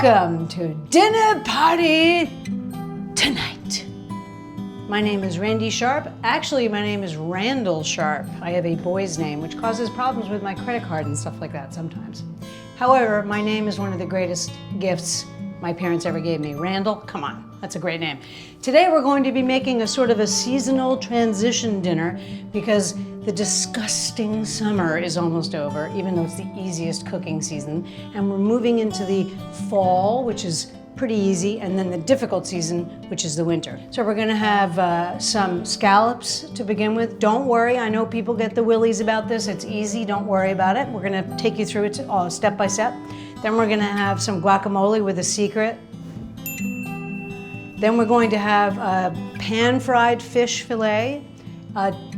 Welcome to Dinner Party Tonight. My name is Randy Sharp. Actually, my name is Randall Sharp. I have a boy's name, which causes problems with my credit card and stuff like that sometimes. However, my name is one of the greatest gifts my parents ever gave me. Randall, come on, that's a great name. Today we're going to be making a sort of a seasonal transition dinner because the disgusting summer is almost over, even though it's the easiest cooking season. And we're moving into the fall, which is pretty easy, and then the difficult season, which is the winter. So we're gonna have some scallops to begin with. Don't worry, I know people get the willies about this. It's easy, don't worry about it. We're gonna take you through it step by step. Then we're gonna have some guacamole with a secret. Then we're going to have a pan-fried fish fillet.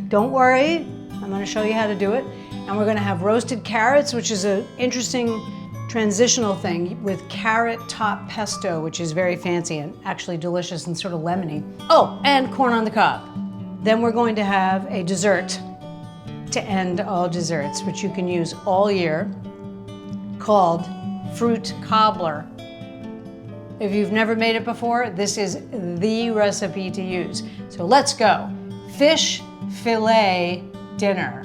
Don't worry, I'm gonna show you how to do it. And we're gonna have roasted carrots, which is an interesting transitional thing with carrot top pesto, which is very fancy and actually delicious and sort of lemony. Oh, and corn on the cob. Then we're going to have a dessert to end all desserts, which you can use all year, called fruit cobbler. If you've never made it before, this is the recipe to use. So let's go. Fish fillet dinner.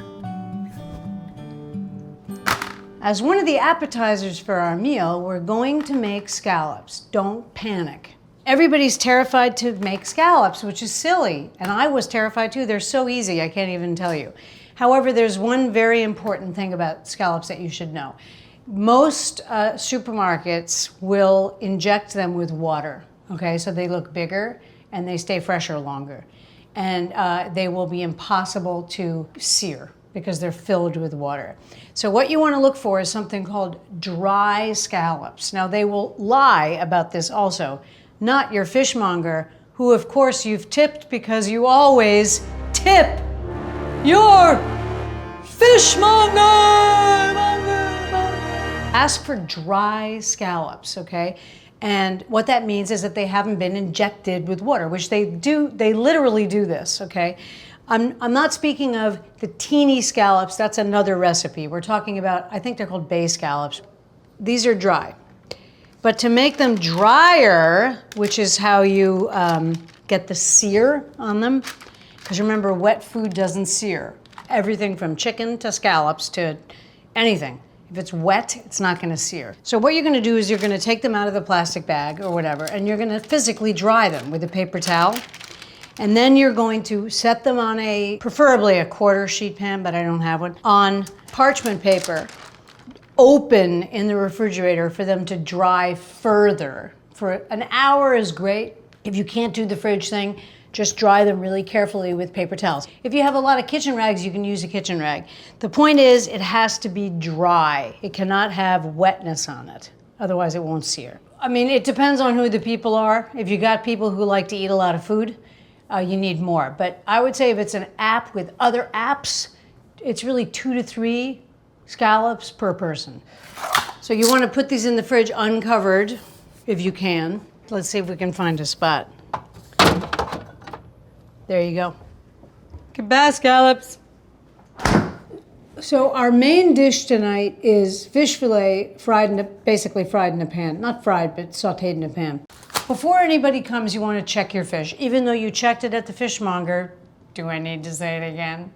As one of the appetizers for our meal, we're going to make scallops. Don't panic. Everybody's terrified to make scallops, which is silly. And I was terrified too. They're so easy, I can't even tell you. However, there's one very important thing about scallops that you should know. Most supermarkets will inject them with water, okay? So they look bigger and they stay fresher longer. And they will be impossible to sear because they're filled with water. So what you want to look for is something called dry scallops. Now they will lie about this also, not your fishmonger, who of course you've tipped because you always tip your fishmonger. Ask for dry scallops, okay? And what that means is that they haven't been injected with water, which they do, they literally do this, okay? I'm not speaking of the teeny scallops, that's another recipe. We're talking about, I think they're called bay scallops. These are dry. But to make them drier, which is how you get the sear on them, because remember, wet food doesn't sear. Everything from chicken to scallops to anything. If it's wet, it's not gonna sear. So what you're gonna do is you're gonna take them out of the plastic bag or whatever, and you're gonna physically dry them with a paper towel. And then you're going to set them on preferably a quarter sheet pan, but I don't have one, on parchment paper, open in the refrigerator for them to dry further. For an hour is great. If you can't do the fridge thing, just dry them really carefully with paper towels. If you have a lot of kitchen rags, you can use a kitchen rag. The point is, it has to be dry. It cannot have wetness on it. Otherwise, it won't sear. I mean, it depends on who the people are. If you got people who like to eat a lot of food, you need more. But I would say if it's an app with other apps, it's really 2 to 3 scallops per person. So you want to put these in the fridge uncovered, if you can. Let's see if we can find a spot. There you go. Goodbye, scallops. So our main dish tonight is fish fillet basically fried in a pan. Not fried, but sauteed in a pan. Before anybody comes, you want to check your fish. Even though you checked it at the fishmonger, do I need to say it again?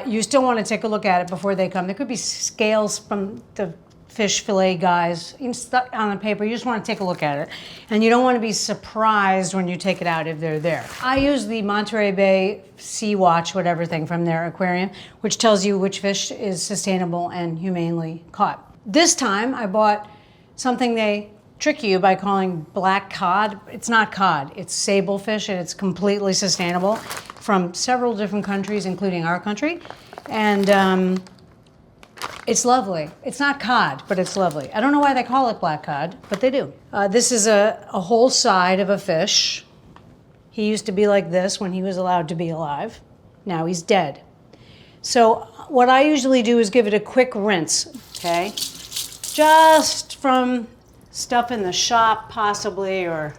You still want to take a look at it before they come. There could be scales from the fish fillet guys stuck on the paper. You just want to take a look at it. And you don't want to be surprised when you take it out if they're there. I use the Monterey Bay Sea Watch, whatever thing from their aquarium, which tells you which fish is sustainable and humanely caught. This time I bought something they trick you by calling black cod. It's not cod, it's sable fish, and it's completely sustainable from several different countries, including our country. And it's lovely. It's not cod, but it's lovely. I don't know why they call it black cod, but they do. This is a whole side of a fish. He used to be like this when he was allowed to be alive. Now he's dead. So what I usually do is give it a quick rinse, okay? Just from stuff in the shop, possibly, or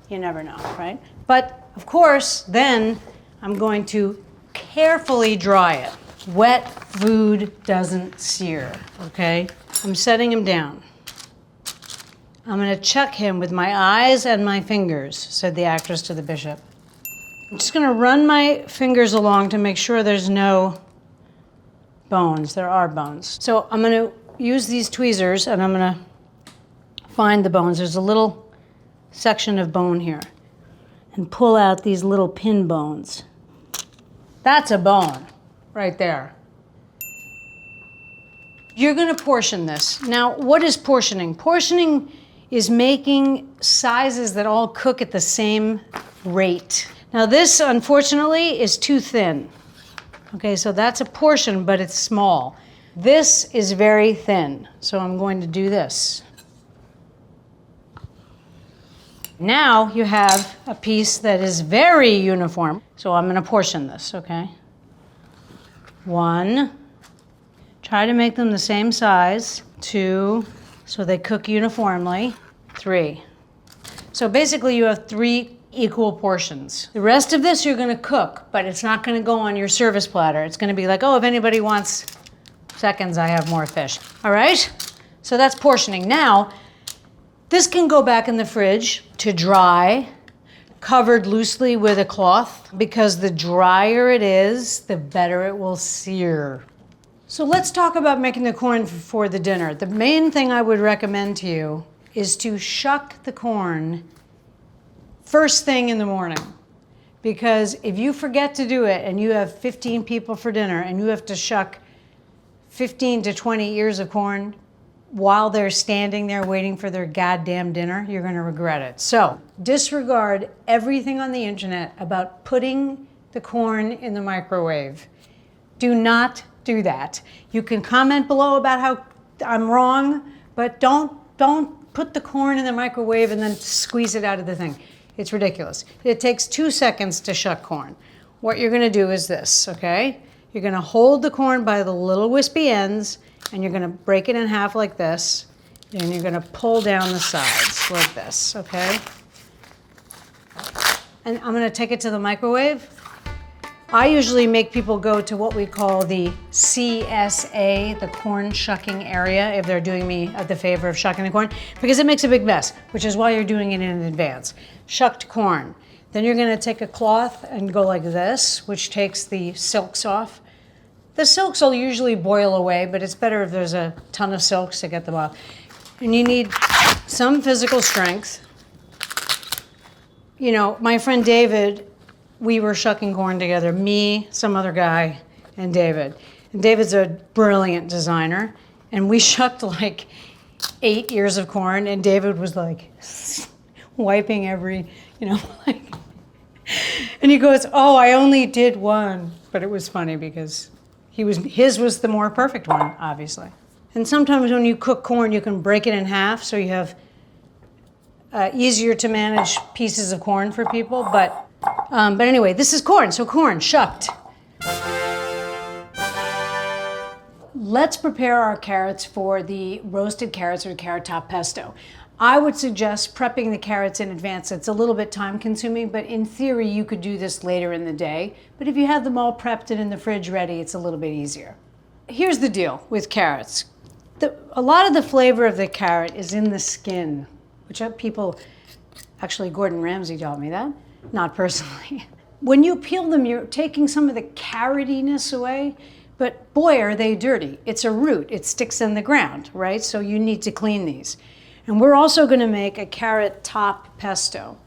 you never know, right? But of course, then I'm going to carefully dry it. Wet food doesn't sear, okay? I'm setting him down. I'm going to check him with my eyes and my fingers, said the actress to the bishop. I'm just going to run my fingers along to make sure there's no bones. There are bones. So I'm going to use these tweezers and I'm going to find the bones. There's a little section of bone here. And pull out these little pin bones. That's a bone right there. You're going to portion this. Now, what is portioning? Portioning is making sizes that all cook at the same rate. Now this, unfortunately, is too thin. Okay, so that's a portion, but it's small. This is very thin, so I'm going to do this. Now you have a piece that is very uniform, so I'm going to portion this, okay? 1, try to make them the same size. 2, so they cook uniformly. 3. So basically you have 3 equal portions. The rest of this you're going to cook, but it's not going to go on your service platter. It's going to be like, oh, if anybody wants seconds, I have more fish. All right? So that's portioning. Now, this can go back in the fridge to dry, covered loosely with a cloth, because the drier it is, the better it will sear. So let's talk about making the corn for the dinner. The main thing I would recommend to you is to shuck the corn first thing in the morning. Because if you forget to do it and you have 15 people for dinner and you have to shuck 15 to 20 ears of corn while they're standing there waiting for their goddamn dinner, you're going to regret it. So disregard everything on the internet about putting the corn in the microwave. Do not do that. You can comment below about how I'm wrong, but don't put the corn in the microwave and then squeeze it out of the thing. It's ridiculous. It takes 2 seconds to shuck corn. What you're gonna do is this, okay? You're gonna hold the corn by the little wispy ends and you're gonna break it in half like this, and you're gonna pull down the sides like this, okay? And I'm gonna take it to the microwave. I usually make people go to what we call the CSA, the corn shucking area, if they're doing me the favor of shucking the corn, because it makes a big mess, which is why you're doing it in advance. Shucked corn. Then you're gonna take a cloth and go like this, which takes the silks off. The silks will usually boil away, but it's better if there's a ton of silks to get them off. And you need some physical strength. You know, my friend David, we were shucking corn together, me, some other guy, and David. And David's a brilliant designer, and we shucked like 8 ears of corn, and David was like wiping every, like, and he goes, oh, I only did 1. But it was funny because his was the more perfect one, obviously. And sometimes when you cook corn, you can break it in half, so you have easier to manage pieces of corn for people, but anyway, this is corn, so corn shucked. Let's prepare our carrots for the roasted carrots or carrot top pesto. I would suggest prepping the carrots in advance. It's a little bit time consuming, but in theory, you could do this later in the day. But if you have them all prepped and in the fridge ready, it's a little bit easier. Here's the deal with carrots. A lot of the flavor of the carrot is in the skin, which people, actually Gordon Ramsay taught me that. Not personally. When you peel them, you're taking some of the carrotiness away, but boy, are they dirty. It's a root, it sticks in the ground, right? So you need to clean these. And we're also gonna make a carrot top pesto.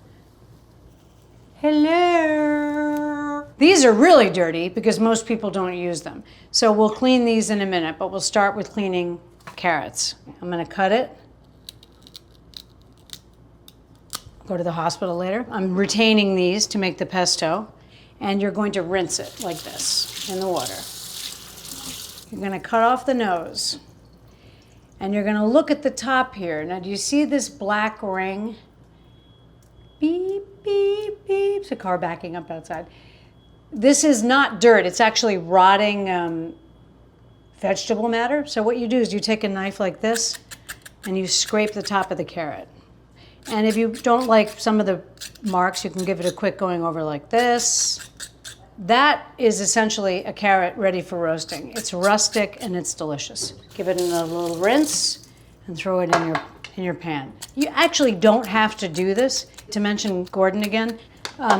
Hello. These are really dirty because most people don't use them. So we'll clean these in a minute, but we'll start with cleaning carrots. I'm gonna cut it. Go to the hospital later. I'm retaining these to make the pesto, and you're going to rinse it like this in the water. You're going to cut off the nose, and you're going to look at the top here. Now, do you see this black ring? Beep, beep, beep. It's a car backing up outside. This is not dirt. It's actually rotting vegetable matter. So what you do is you take a knife like this, and you scrape the top of the carrot. And if you don't like some of the marks, you can give it a quick going over like this. That is essentially a carrot ready for roasting. It's rustic and it's delicious. Give it a little rinse and throw it in your in your pan. You actually don't have to do this. To mention Gordon again,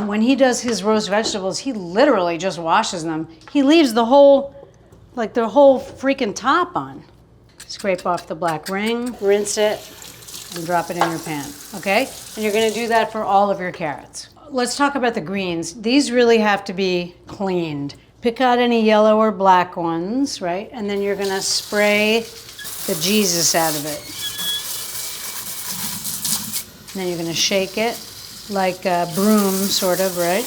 when he does his roast vegetables, he literally just washes them. He leaves the whole freaking top on. Scrape off the black ring, rinse it, and drop it in your pan, okay? And you're gonna do that for all of your carrots. Let's talk about the greens. These really have to be cleaned. Pick out any yellow or black ones, right? And then you're gonna spray the Jesus out of it. And then you're gonna shake it like a broom, sort of, right?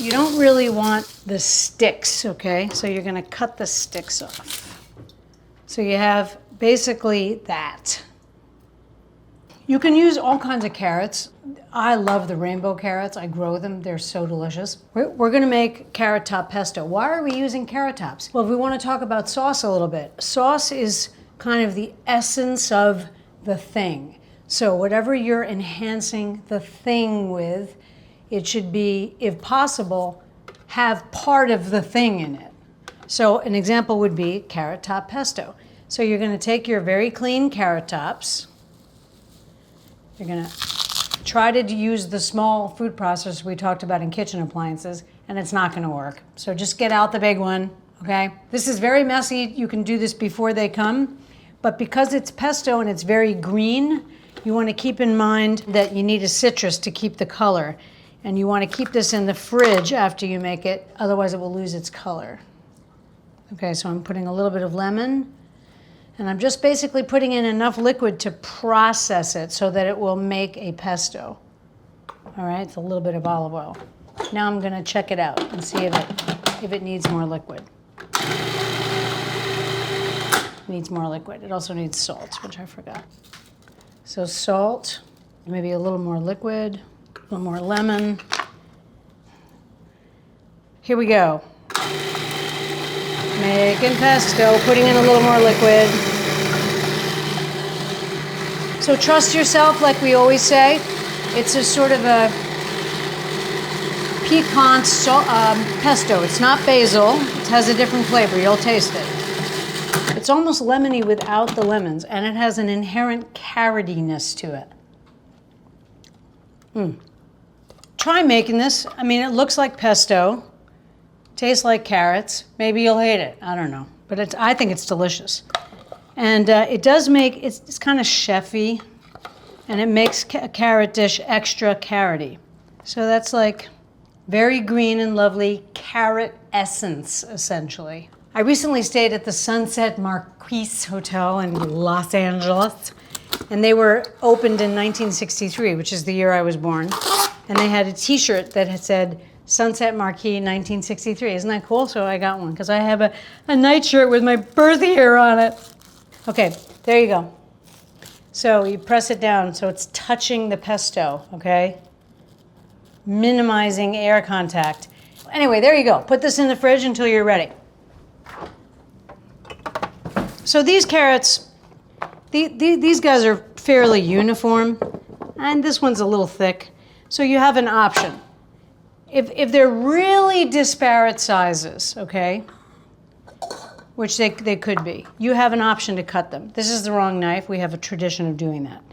You don't really want the sticks, okay? So you're gonna cut the sticks off. So you have basically that. You can use all kinds of carrots. I love the rainbow carrots. I grow them. They're so delicious. We're gonna make carrot top pesto. Why are we using carrot tops? Well, we wanna talk about sauce a little bit. Sauce is kind of the essence of the thing. So whatever you're enhancing the thing with, it should be, if possible, have part of the thing in it. So an example would be carrot top pesto. So you're gonna take your very clean carrot tops. You're gonna try to use the small food processor we talked about in kitchen appliances, and it's not gonna work. So just get out the big one, okay? This is very messy. You can do this before they come, but because it's pesto and it's very green, you wanna keep in mind that you need a citrus to keep the color, and you wanna keep this in the fridge after you make it, otherwise it will lose its color. Okay, so I'm putting a little bit of lemon, and I'm just basically putting in enough liquid to process it so that it will make a pesto. All right, it's a little bit of olive oil. Now I'm gonna check it out and see if it needs more liquid. It needs more liquid. It also needs salt, which I forgot. So salt, maybe a little more liquid, a little more lemon. Here we go. Making pesto, putting in a little more liquid. So trust yourself, like we always say. It's a sort of a piquant pesto. It's not basil. It has a different flavor. You'll taste it. It's almost lemony without the lemons, and it has an inherent carrotiness to it. Try making this. I mean, it looks like pesto. Tastes like carrots. Maybe you'll hate it. I don't know. But I think it's delicious. And it does make, it's kind of chefy, and it makes a carrot dish extra carroty. So that's like very green and lovely carrot essence, essentially. I recently stayed at the Sunset Marquis Hotel in Los Angeles, and they were opened in 1963, which is the year I was born. And they had a t-shirt that had said, Sunset Marquis 1963. Isn't that cool? So I got one because I have a nightshirt with my birth year on it. Okay, there you go. So you press it down so it's touching the pesto, okay? Minimizing air contact. Anyway, there you go. Put this in the fridge until you're ready. So these carrots, these guys are fairly uniform, and this one's a little thick. So you have an option. If they're really disparate sizes, okay, which they could be, you have an option to cut them. This is the wrong knife. We have a tradition of doing that.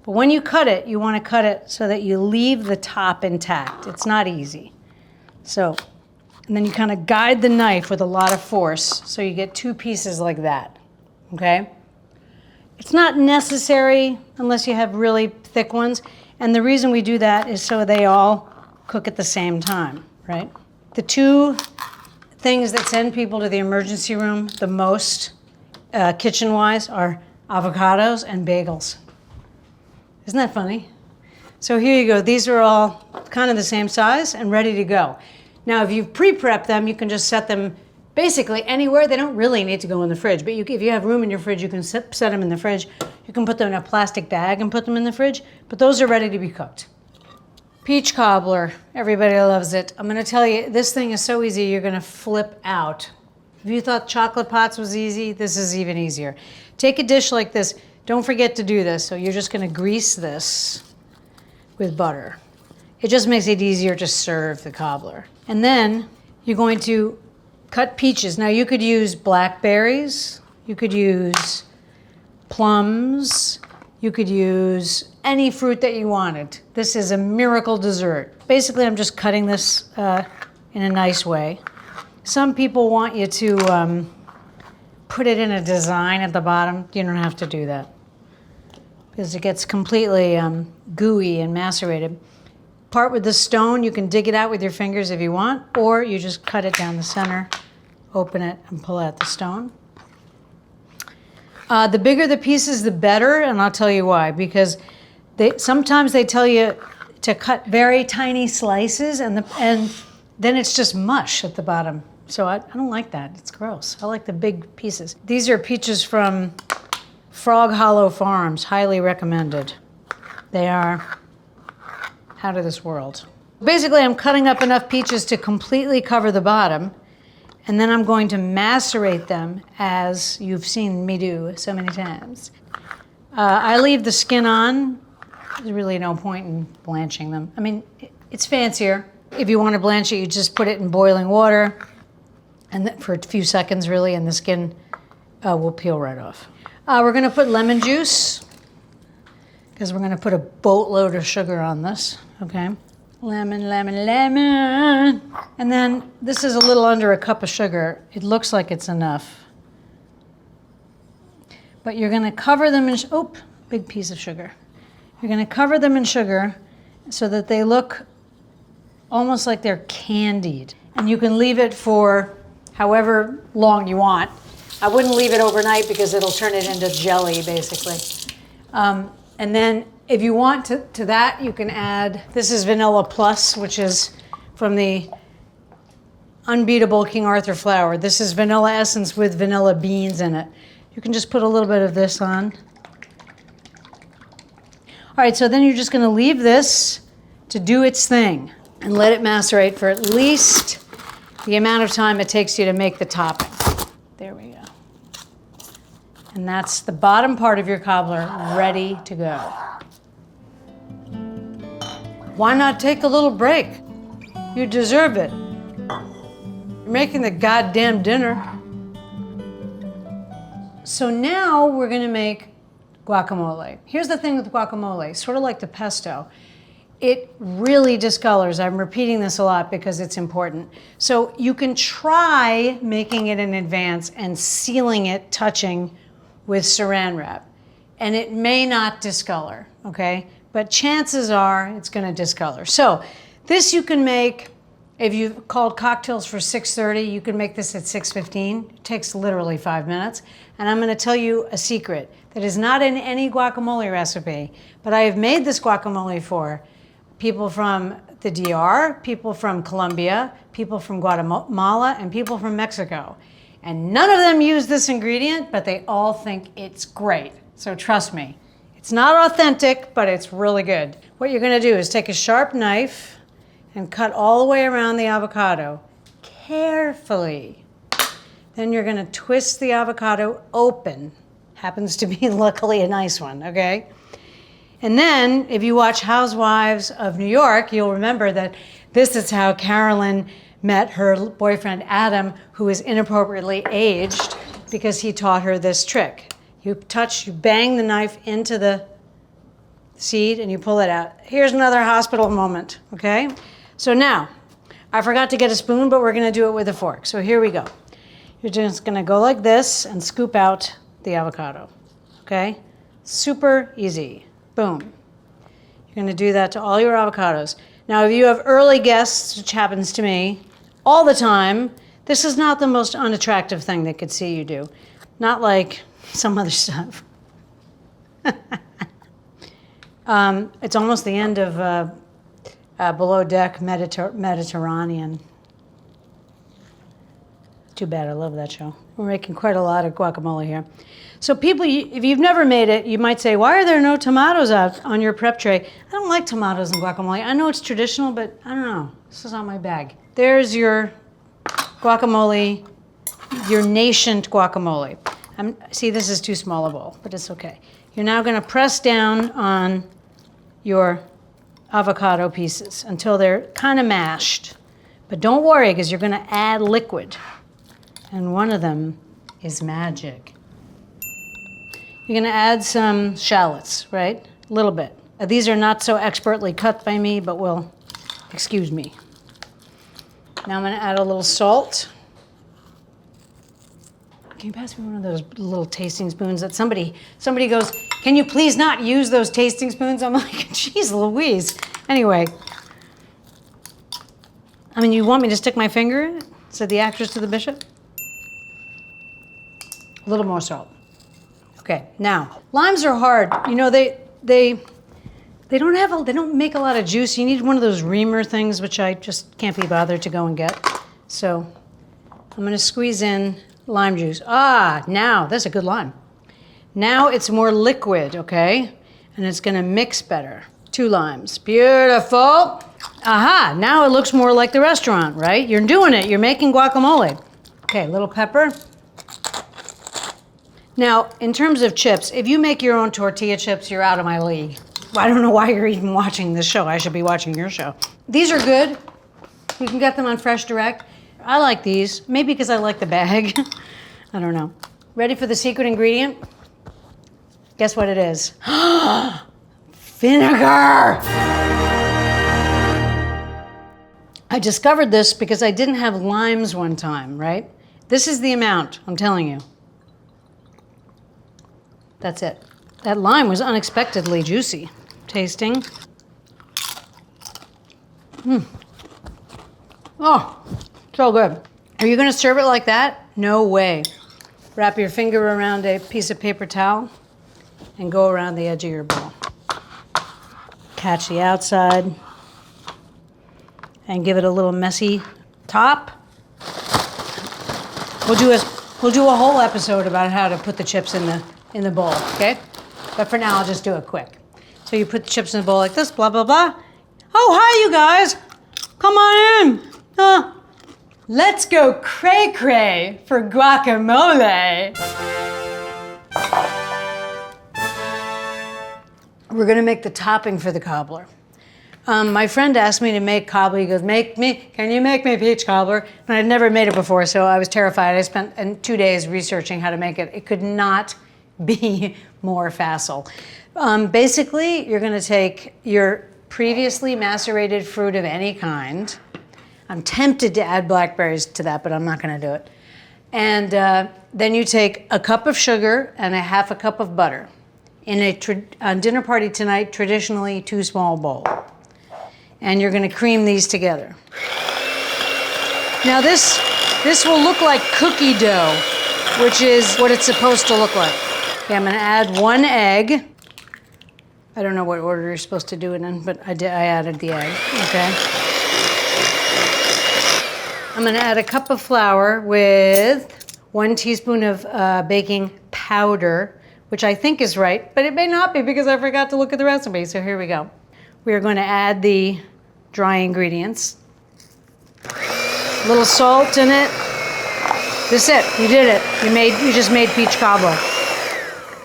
But when you cut it, you want to cut it so that you leave the top intact. It's not easy. So, and then you kind of guide the knife with a lot of force so you get two pieces like that, okay? It's not necessary unless you have really thick ones. And the reason we do that is so they all cook at the same time, right? The two things that send people to the emergency room the most, kitchen-wise, are avocados and bagels. Isn't that funny? So here you go. These are all kind of the same size and ready to go. Now, if you've pre-prepped them, you can just set them basically anywhere. They don't really need to go in the fridge, but if you have room in your fridge, you can set them in the fridge. You can put them in a plastic bag and put them in the fridge, but those are ready to be cooked. Peach cobbler, everybody loves it. I'm gonna tell you, this thing is so easy, you're gonna flip out. If you thought chocolate pots was easy, this is even easier. Take a dish like this, don't forget to do this. So you're just gonna grease this with butter. It just makes it easier to serve the cobbler. And then you're going to cut peaches. Now you could use blackberries, you could use plums. You could use any fruit that you wanted. This is a miracle dessert. Basically, I'm just cutting this in a nice way. Some people want you to put it in a design at the bottom. You don't have to do that because it gets completely gooey and macerated. Part with the stone, you can dig it out with your fingers if you want, or you just cut it down the center, open it, and pull out the stone. The bigger the pieces, the better, and I'll tell you why. Because sometimes they tell you to cut very tiny slices, and then it's just mush at the bottom. So I don't like that. It's gross. I like the big pieces. These are peaches from Frog Hollow Farms. Highly recommended. They are out of this world. Basically, I'm cutting up enough peaches to completely cover the bottom. And then I'm going to macerate them as you've seen me do so many times. I leave the skin on. There's really no point in blanching them. I mean, it's fancier. If you want to blanch it, you just put it in boiling water and for a few seconds really, and the skin will peel right off. We're going to put lemon juice because we're going to put a boatload of sugar on this, okay? Lemon, lemon, lemon. And then this is a little under a cup of sugar. It looks like it's enough. But you're gonna cover them in, big piece of sugar. You're gonna cover them in sugar so that they look almost like they're candied. And you can leave it for however long you want. I wouldn't leave it overnight because it'll turn it into jelly, basically. And then if you want to that, you can add, this is Vanilla Plus, which is from the unbeatable King Arthur flour. This is vanilla essence with vanilla beans in it. You can just put a little bit of this on. All right, so then you're just gonna leave this to do its thing and let it macerate for at least the amount of time it takes you to make the topping. There we go. And that's the bottom part of your cobbler ready to go. Why not take a little break? You deserve it. You're making the goddamn dinner. So now we're gonna make guacamole. Here's the thing with guacamole, sort of like the pesto. It really discolors. I'm repeating this a lot because it's important. So you can try making it in advance and sealing it, touching with saran wrap. And it may not discolor, okay? But chances are it's gonna discolor. So this you can make, if you've called cocktails for 6:30, you can make this at 6:15. It takes literally 5 minutes. And I'm gonna tell you a secret that is not in any guacamole recipe, but I have made this guacamole for people from the DR, people from Colombia, people from Guatemala, and people from Mexico. And none of them use this ingredient, but they all think it's great. So trust me. It's not authentic, but it's really good. What you're gonna do is take a sharp knife and cut all the way around the avocado, carefully. Then you're gonna twist the avocado open. Happens to be luckily a nice one, okay? And then, if you watch Housewives of New York, you'll remember that this is how Carolyn met her boyfriend Adam, who is inappropriately aged, because he taught her this trick. You bang the knife into the seed and you pull it out. Here's another hospital moment, okay? So now, I forgot to get a spoon, but we're gonna do it with a fork. So here we go. You're just gonna go like this and scoop out the avocado, okay? Super easy, boom. You're gonna do that to all your avocados. Now, if you have early guests, which happens to me all the time, this is not the most unattractive thing they could see you do. Not like some other stuff. It's almost the end of Below Deck Mediterranean. Too bad, I love that show. We're making quite a lot of guacamole here. So people, if you've never made it, you might say, why are there no tomatoes out on your prep tray? I don't like tomatoes in guacamole. I know it's traditional, but I don't know. This is not my bag. There's your guacamole, your nascent guacamole. See, this is too small a bowl, but it's okay. You're now gonna press down on your avocado pieces until they're kind of mashed. But don't worry, because you're gonna add liquid. And one of them is magic. You're gonna add some shallots, right? A little bit. These are not so expertly cut by me, but will excuse me. Now I'm gonna add a little salt. Can you pass me one of those little tasting spoons that somebody goes, can you please not use those tasting spoons? I'm like, geez Louise. Anyway, I mean, you want me to stick my finger in it? Said the actress to the bishop. A little more salt. Okay, now, limes are hard. You know, they don't make a lot of juice. You need one of those reamer things, which I just can't be bothered to go and get. So I'm gonna squeeze in lime juice. Ah, now, that's a good lime. Now it's more liquid, okay? And it's gonna mix better. 2 limes, beautiful. Aha, now it looks more like the restaurant, right? You're doing it, you're making guacamole. Okay, a little pepper. Now, in terms of chips, if you make your own tortilla chips, you're out of my league. I don't know why you're even watching this show. I should be watching your show. These are good. You can get them on Fresh Direct. I like these, maybe because I like the bag. I don't know. Ready for the secret ingredient? Guess what it is? Vinegar! I discovered this because I didn't have limes one time, right? This is the amount, I'm telling you. That's it. That lime was unexpectedly juicy. Tasting. Oh, so good. Are you gonna serve it like that? No way. Wrap your finger around a piece of paper towel and go around the edge of your bowl. Catch the outside and give it a little messy top. We'll do a whole episode about how to put the chips in the bowl, okay? But for now, I'll just do it quick. So you put the chips in the bowl like this, blah, blah, blah. Oh, hi, you guys. Come on in. Let's go cray-cray for guacamole. We're gonna make the topping for the cobbler. My friend asked me to make cobbler. He goes, can you make me peach cobbler? And I'd never made it before, so I was terrified. I spent 2 days researching how to make it. It could not be more facile. Basically, you're gonna take your previously macerated fruit of any kind. I'm tempted to add blackberries to that, but I'm not gonna do it. And then you take a cup of sugar and a half a cup of butter. In a dinner party tonight, traditionally 2 small bowls. And you're gonna cream these together. Now this will look like cookie dough, which is what it's supposed to look like. Okay, I'm gonna add 1 egg. I don't know what order you're supposed to do it in, but I added the egg, okay? I'm gonna add a cup of flour with 1 teaspoon of baking powder, which I think is right, but it may not be because I forgot to look at the recipe, so here we go. We are going to add the dry ingredients. A little salt in it. That's it, you did it. You just made peach cobbler.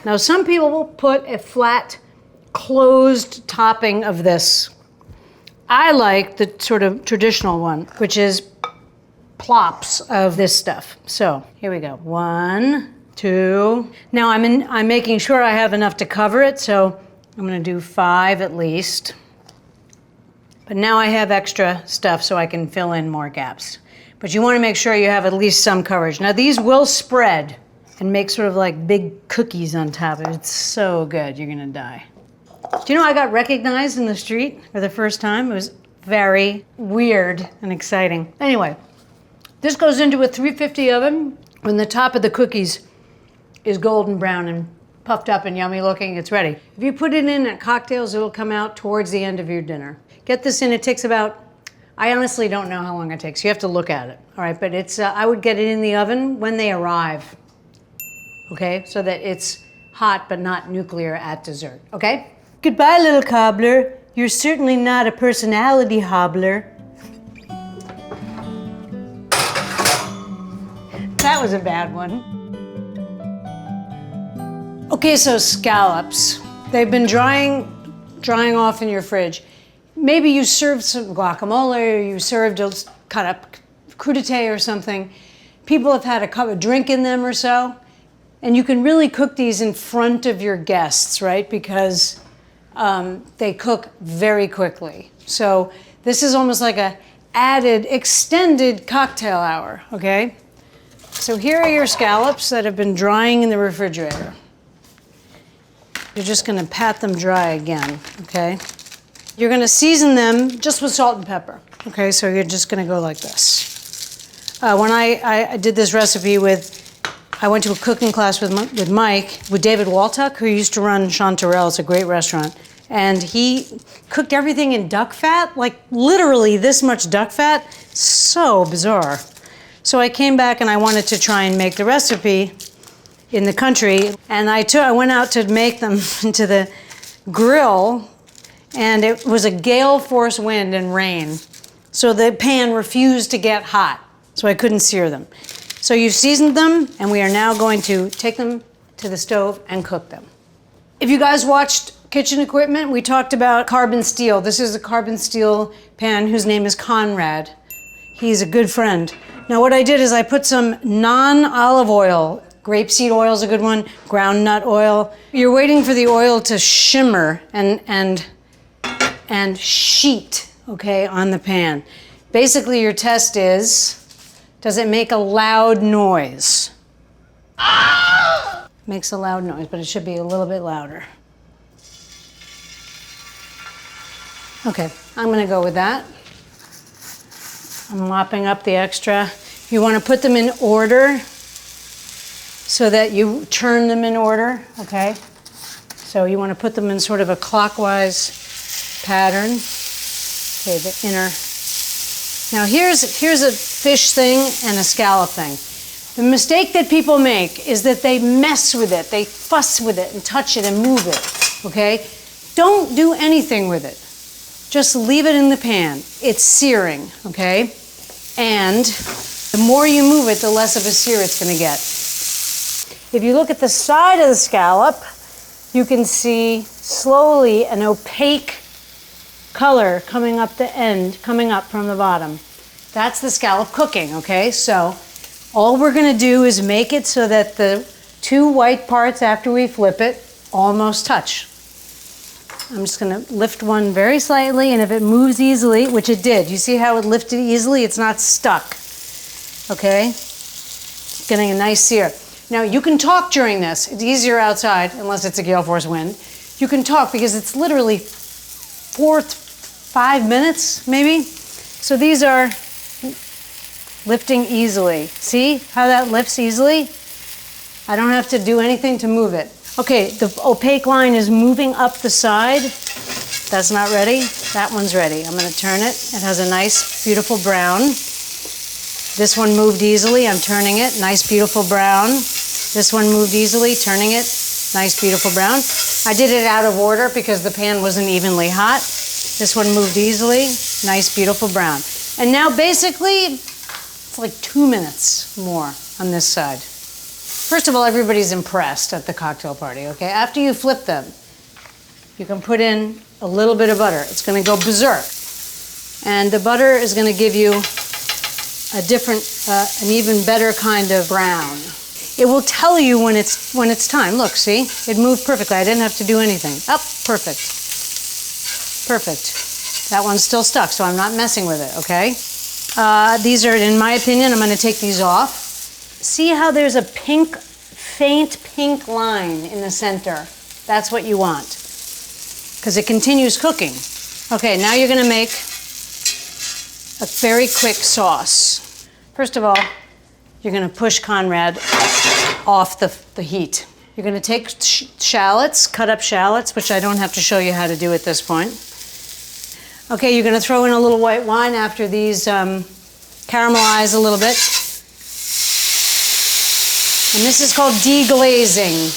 Now some people will put a flat, closed topping of this. I like the sort of traditional one, which is plops of this stuff. So here we go, 1, 2. Now I'm making sure I have enough to cover it, so I'm gonna do 5 at least. But now I have extra stuff so I can fill in more gaps. But you wanna make sure you have at least some coverage. Now these will spread and make sort of like big cookies on top of it. It's so good, you're gonna die. Do you know I got recognized in the street for the first time? It was very weird and exciting. Anyway, this goes into a 350 oven. When the top of the cookies is golden brown and puffed up and yummy looking, it's ready. If you put it in at cocktails, it'll come out towards the end of your dinner. Get this in, it takes about, I honestly don't know how long it takes. You have to look at it, all right? But it's, I would get it in the oven when they arrive, okay? So that it's hot but not nuclear at dessert, okay? Goodbye, little cobbler. You're certainly not a personality hobbler. That was a bad one. Okay, so scallops. They've been drying off in your fridge. Maybe you served some guacamole or you served a cut up crudité or something. People have had a drink in them or so. And you can really cook these in front of your guests, right? Because they cook very quickly. So this is almost like a added, extended cocktail hour, okay? So here are your scallops that have been drying in the refrigerator. You're just gonna pat them dry again, okay? You're gonna season them just with salt and pepper, okay? So you're just gonna go like this. When I did this recipe I went to a cooking class with Mike, with David Waltuck, who used to run Chanterelle. It's a great restaurant. And he cooked everything in duck fat, like literally this much duck fat. So bizarre. So I came back and I wanted to try and make the recipe in the country. And I went out to make them into the grill, and it was a gale force wind and rain. So the pan refused to get hot, so I couldn't sear them. So you've seasoned them, and we are now going to take them to the stove and cook them. If you guys watched Kitchen Equipment, we talked about carbon steel. This is a carbon steel pan whose name is Conrad. He's a good friend. Now what I did is I put some non-olive oil. Grapeseed oil is a good one, ground nut oil. You're waiting for the oil to shimmer and sheet, okay, on the pan. Basically your test is, does it make a loud noise? Makes a loud noise, but it should be a little bit louder. Okay, I'm gonna go with that. I'm mopping up the extra. You wanna put them in order so that you turn them in order, okay? So you wanna put them in sort of a clockwise pattern. Okay, the inner. Now here's a fish thing and a scallop thing. The mistake that people make is that they mess with it, they fuss with it and touch it and move it, okay? Don't do anything with it. Just leave it in the pan. It's searing, okay? And the more you move it, the less of a sear it's gonna get. If you look at the side of the scallop, you can see slowly an opaque color coming up the end, coming up from the bottom. That's the scallop cooking, okay? So all we're gonna do is make it so that the two white parts after we flip it almost touch. I'm just gonna lift one very slightly, and if it moves easily, which it did, you see how it lifted easily? It's not stuck, okay? It's getting a nice sear. Now you can talk during this. It's easier outside, unless it's a gale force wind. You can talk because it's literally 5 minutes, maybe. So these are lifting easily. See how that lifts easily? I don't have to do anything to move it. Okay, the opaque line is moving up the side. That's not ready. That one's ready. I'm gonna turn it. It has a nice, beautiful brown. This one moved easily. I'm turning it. Nice, beautiful brown. This one moved easily, turning it. Nice, beautiful brown. I did it out of order because the pan wasn't evenly hot. This one moved easily. Nice, beautiful brown. And now basically, it's like 2 minutes more on this side. First of all, everybody's impressed at the cocktail party, okay? After you flip them, you can put in a little bit of butter. It's gonna go berserk. And the butter is gonna give you a different, an even better kind of brown. It will tell you when it's time. Look, see? It moved perfectly. I didn't have to do anything. Up, perfect. Perfect. That one's still stuck, so I'm not messing with it, okay? These are, in my opinion, I'm gonna take these off. See how there's a pink, faint pink line in the center? That's what you want, because it continues cooking. Okay, now you're gonna make a very quick sauce. First of all, you're gonna push Conrad off the heat. You're gonna take shallots, cut up shallots, which I don't have to show you how to do at this point. Okay, you're gonna throw in a little white wine after these caramelize a little bit. And this is called deglazing.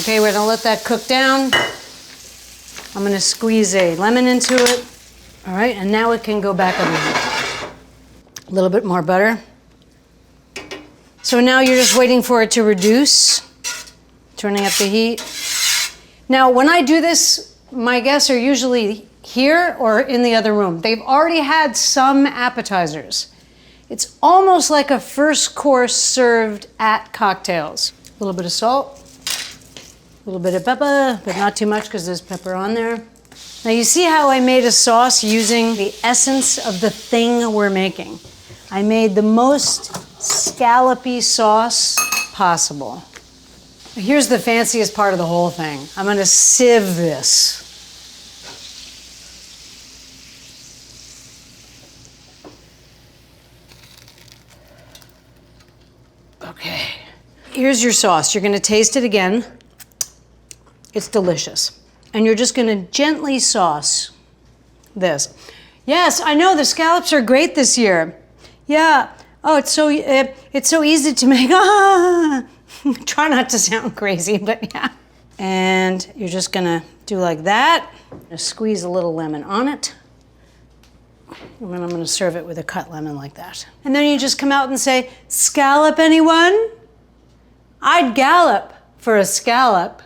Okay, we're gonna let that cook down. I'm gonna squeeze a lemon into it. All right, and now it can go back on the heat. A little bit more butter. So now you're just waiting for it to reduce, turning up the heat. Now, when I do this, my guests are usually here or in the other room. They've already had some appetizers. It's almost like a first course served at cocktails. A little bit of salt, a little bit of pepper, but not too much because there's pepper on there. Now you see how I made a sauce using the essence of the thing we're making. I made the most scallopy sauce possible. Here's the fanciest part of the whole thing. I'm gonna sieve this. Okay, here's your sauce. You're gonna taste it again. It's delicious. And you're just gonna gently sauce this. Yes, I know the scallops are great this year. Yeah, oh, it's so easy to make. Try not to sound crazy, but yeah. And you're just gonna do like that. Just squeeze a little lemon on it. And then I'm gonna serve it with a cut lemon like that. And then you just come out and say, scallop anyone? I'd gallop for a scallop.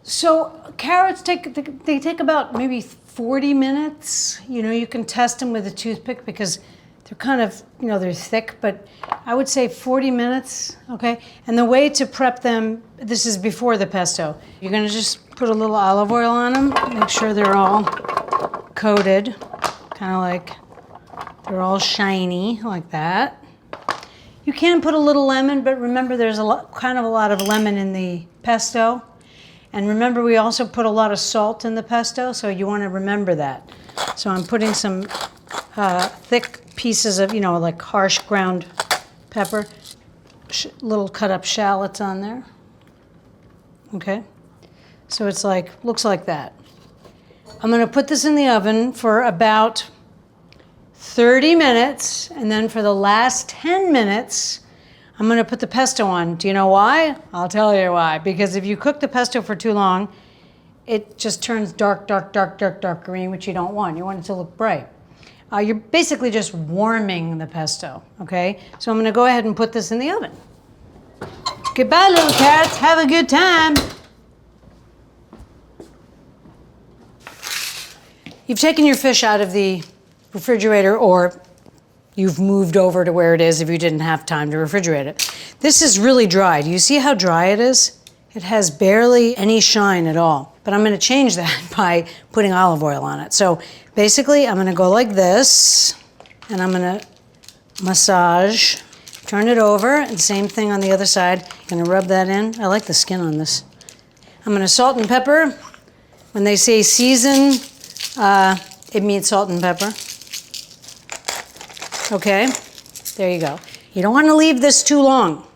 So carrots they take about maybe 40 minutes. You know, you can test them with a toothpick because they're kind of, you know, they're thick, but I would say 40 minutes, okay? And the way to prep them, this is before the pesto. You're gonna just put a little olive oil on them, make sure they're all coated, kind of like they're all shiny like that. You can put a little lemon, but remember there's kind of a lot of lemon in the pesto. And remember, we also put a lot of salt in the pesto, so you want to remember that. So I'm putting some thick pieces of, you know, like harsh ground pepper, little cut up shallots on there. Okay, so it's like, looks like that. I'm going to put this in the oven for about 30 minutes, and then for the last 10 minutes, I'm gonna put the pesto on. Do you know why? I'll tell you why. Because if you cook the pesto for too long, it just turns dark green, which you don't want. You want it to look bright. You're basically just warming the pesto, okay? So I'm gonna go ahead and put this in the oven. Goodbye, little cats, have a good time. You've taken your fish out of the refrigerator, or you've moved over to where it is if you didn't have time to refrigerate it. This is really dry. Do you see how dry it is? It has barely any shine at all. But I'm gonna change that by putting olive oil on it. So basically, I'm gonna go like this, and I'm gonna massage, turn it over, and same thing on the other side. Gonna rub that in. I like the skin on this. I'm gonna salt and pepper. When they say season, it means salt and pepper. Okay, there you go. You don't want to leave this too long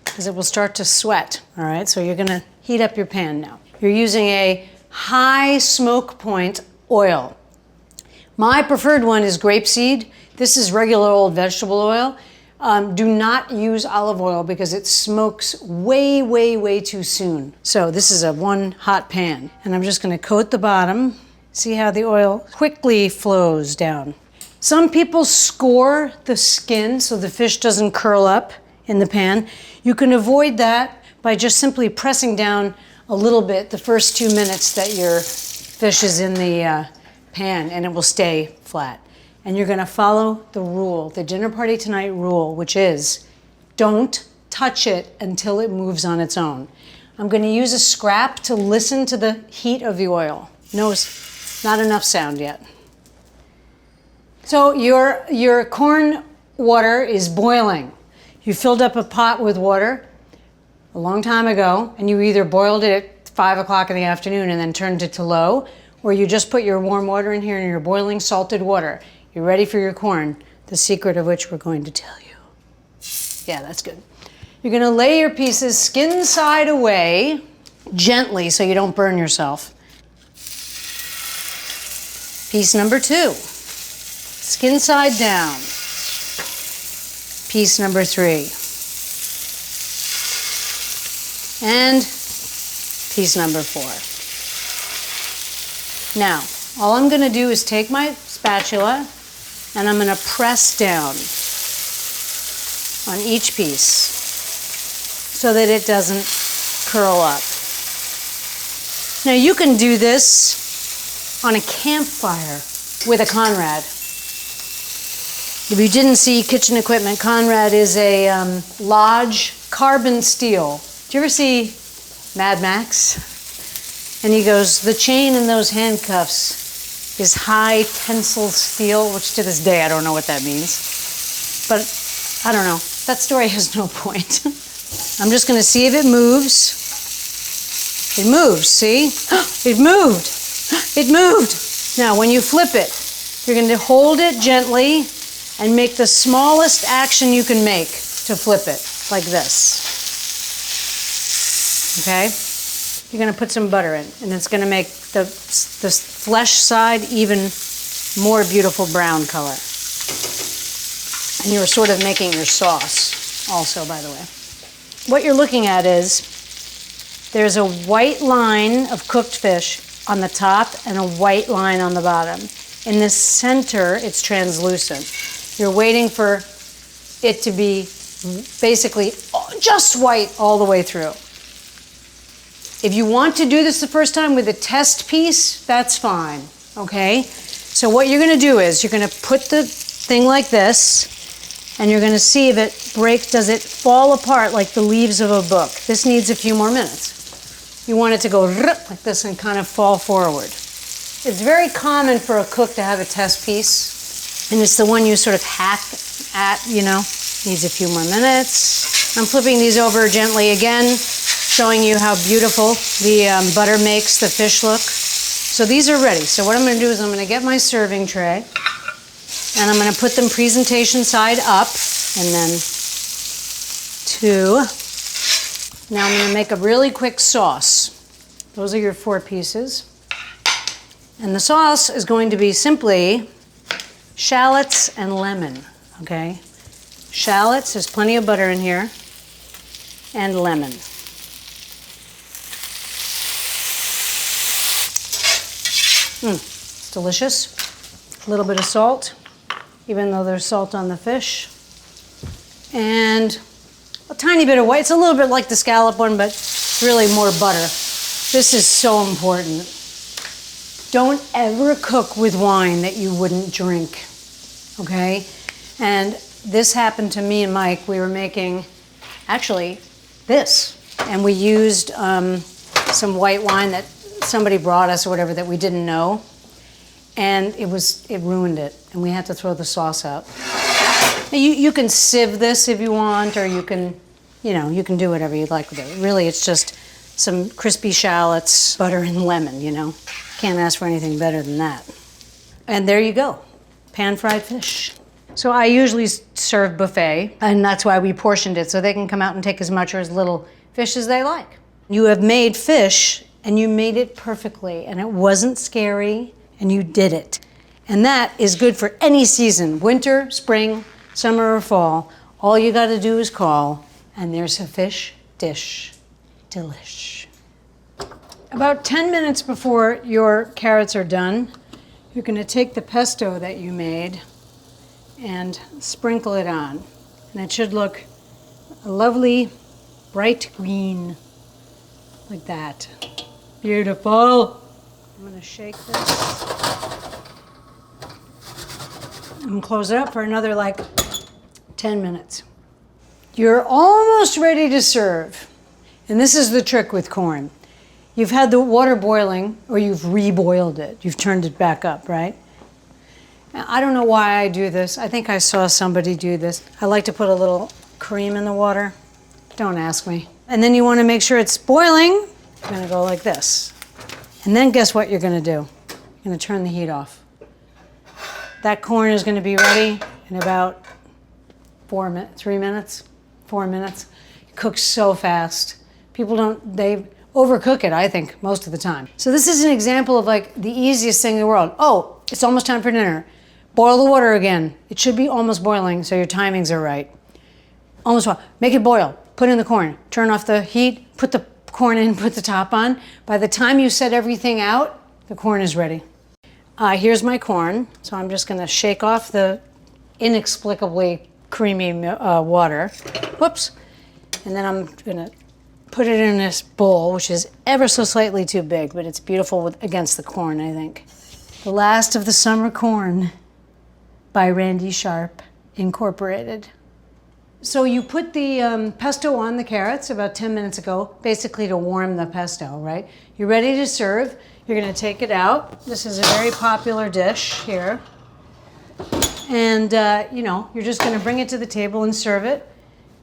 because it will start to sweat, all right? So you're gonna heat up your pan now. You're using a high smoke point oil. My preferred one is grapeseed. This is regular old vegetable oil. Do not use olive oil because it smokes way too soon. So this is a one hot pan, and I'm just gonna coat the bottom. See how the oil quickly flows down. Some people score the skin so the fish doesn't curl up in the pan. You can avoid that by just simply pressing down a little bit the first 2 minutes that your fish is in the pan, and it will stay flat. And you're gonna follow the rule, the dinner party tonight rule, which is don't touch it until it moves on its own. I'm gonna use a scrap to listen to the heat of the oil. No, not enough sound yet. So your corn water is boiling. You filled up a pot with water a long time ago, and you either boiled it at 5 o'clock in the afternoon and then turned it to low, or you just put your warm water in here and your boiling salted water. You're ready for your corn, the secret of which we're going to tell you. Yeah, that's good. You're gonna lay your pieces skin side away, gently so you don't burn yourself. Piece number 2. Skin side down. Piece number 3. And piece number 4. Now, all I'm gonna do is take my spatula and I'm gonna press down on each piece so that it doesn't curl up. Now you can do this on a campfire with a Conrad. If you didn't see kitchen equipment, Conrad is a Lodge carbon steel. Do you ever see Mad Max? And he goes, the chain in those handcuffs is high tensile steel, which to this day I don't know what that means. But I don't know. That story has no point. I'm just going to see if it moves. It moves, see? It moved. It moved. Now, when you flip it, you're going to hold it gently and make the smallest action you can make to flip it, like this. Okay? You're going to put some butter in, and it's going to make the flesh side even more beautiful brown color. And you're sort of making your sauce also, by the way. What you're looking at is there's a white line of cooked fish on the top and a white line on the bottom. In the center, it's translucent. You're waiting for it to be basically just white all the way through. If you want to do this the first time with a test piece, that's fine, okay? So what you're gonna do is you're gonna put the thing like this, and you're gonna see if it breaks, does it fall apart like the leaves of a book? This needs a few more minutes. You want it to go like this and kind of fall forward. It's very common for a cook to have a test piece, and it's the one you sort of hack at, you know. Needs a few more minutes. I'm flipping these over gently again, showing you how beautiful the butter makes the fish look. So these are ready. So what I'm going to do is I'm going to get my serving tray, and I'm going to put them presentation side up, and then 2. Now I'm going to make a really quick sauce. Those are your 4 pieces. And the sauce is going to be simply shallots and lemon, okay? Shallots, there's plenty of butter in here, and lemon. It's delicious. A little bit of salt, even though there's salt on the fish. And a tiny bit of white. It's a little bit like the scallop one, but really more butter. This is so important. Don't ever cook with wine that you wouldn't drink, okay? And this happened to me and Mike. We were making, actually, this. And we used some white wine that somebody brought us or whatever that we didn't know. And it ruined it. And we had to throw the sauce out. You can sieve this if you want, or you can do whatever you'd like with it. Really, it's just some crispy shallots, butter, and lemon, you know. Can't ask for anything better than that. And there you go, pan-fried fish. So I usually serve buffet, and that's why we portioned it, so they can come out and take as much or as little fish as they like. You have made fish, and you made it perfectly, and it wasn't scary, and you did it. And that is good for any season, winter, spring, summer, or fall. All you gotta do is call, and there's a fish dish. Delish. About 10 minutes before your carrots are done, you're gonna take the pesto that you made and sprinkle it on. And it should look a lovely bright green, like that. Beautiful. I'm gonna shake this. And close it up for another like 10 minutes. You're almost ready to serve. And this is the trick with corn. You've had the water boiling, or you've reboiled it. You've turned it back up, right? Now, I don't know why I do this. I think I saw somebody do this. I like to put a little cream in the water. Don't ask me. And then you want to make sure it's boiling. You're going to go like this. And then guess what you're going to do? You're going to turn the heat off. That corn is going to be ready in about 4 minutes. It cooks so fast. They overcook it, I think, most of the time. So this is an example of like the easiest thing in the world. Oh, it's almost time for dinner. Boil the water again. It should be almost boiling, so your timings are right. Almost boil. Make it boil. Put in the corn. Turn off the heat. Put the corn in. Put the top on. By the time you set everything out, the corn is ready. Here's my corn. So I'm just going to shake off the inexplicably creamy water. Whoops. And then I'm going to put it in this bowl, which is ever so slightly too big, but it's beautiful against the corn, I think. The Last of the Summer Corn by Randy Sharp. incorporated. So you put the pesto on the carrots about 10 minutes ago, basically to warm the pesto, right? You're ready to serve. You're going to take it out. This is a very popular dish here. And, you know, you're just going to bring it to the table and serve it.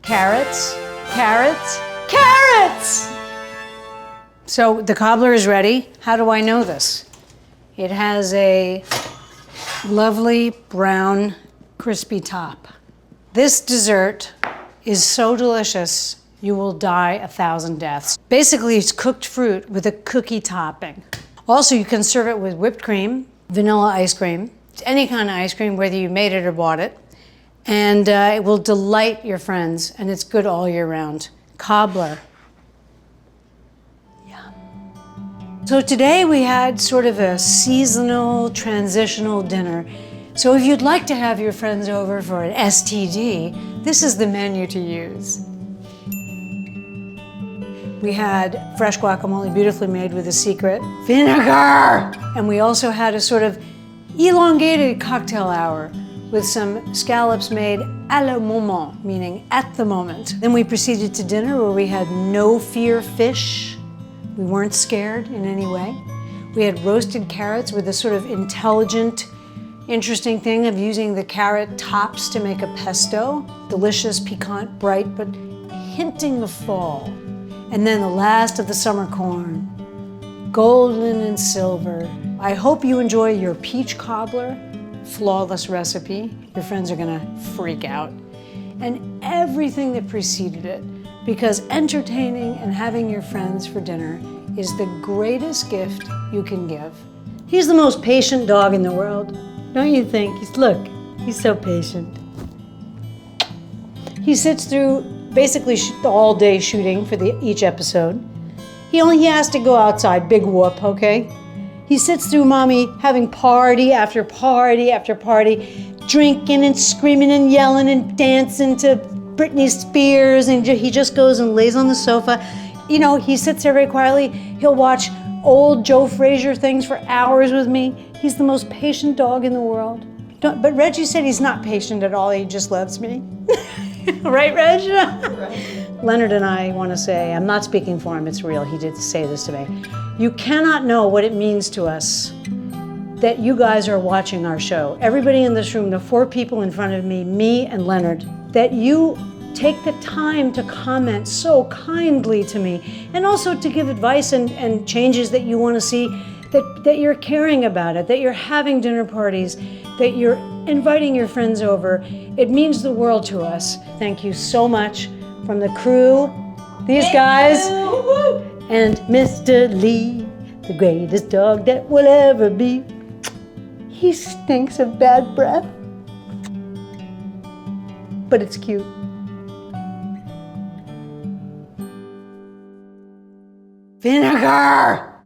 Carrots, carrots, carrots! So the cobbler is ready. How do I know this? It has a lovely brown, crispy top. This dessert is so delicious, you will die 1,000 deaths. Basically, it's cooked fruit with a cookie topping. Also, you can serve it with whipped cream, vanilla ice cream, any kind of ice cream, whether you made it or bought it. And it will delight your friends, and it's good all year round. Cobbler. Yum. So today we had sort of a seasonal, transitional dinner. So if you'd like to have your friends over for an STD, this is the menu to use. We had fresh guacamole, beautifully made with a secret vinegar. And we also had a sort of elongated cocktail hour with some scallops made à le moment, meaning at the moment. Then we proceeded to dinner where we had no fear fish. We weren't scared in any way. We had roasted carrots with a sort of intelligent, interesting thing of using the carrot tops to make a pesto. Delicious, piquant, bright, but hinting of fall. And then the last of the summer corn, golden and silver. I hope you enjoy your peach cobbler, flawless recipe. Your friends are gonna freak out. And everything that preceded it, because entertaining and having your friends for dinner is the greatest gift you can give. He's the most patient dog in the world. Don't you think? Look, he's so patient. He sits through basically all day shooting for each episode. He has to go outside, big whoop, okay? He sits through mommy having party after party after party, drinking and screaming and yelling and dancing to Britney Spears, and he just goes and lays on the sofa. You know, he sits there very quietly. He'll watch old Joe Frazier things for hours with me. He's the most patient dog in the world. But Reggie said he's not patient at all, he just loves me. Right, Reg? Right. Leonard and I want to say, I'm not speaking for him, it's real, he did say this to me. You cannot know what it means to us that you guys are watching our show. Everybody in this room, the 4 people in front of me and Leonard, that you take the time to comment so kindly to me, and also to give advice and changes that you want to see, that you're caring about it, that you're having dinner parties, that you're inviting your friends over. It means the world to us. Thank you so much from the crew, these guys, and Mr. Lee, the greatest dog that will ever be. He stinks of bad breath, but it's cute. Vinegar!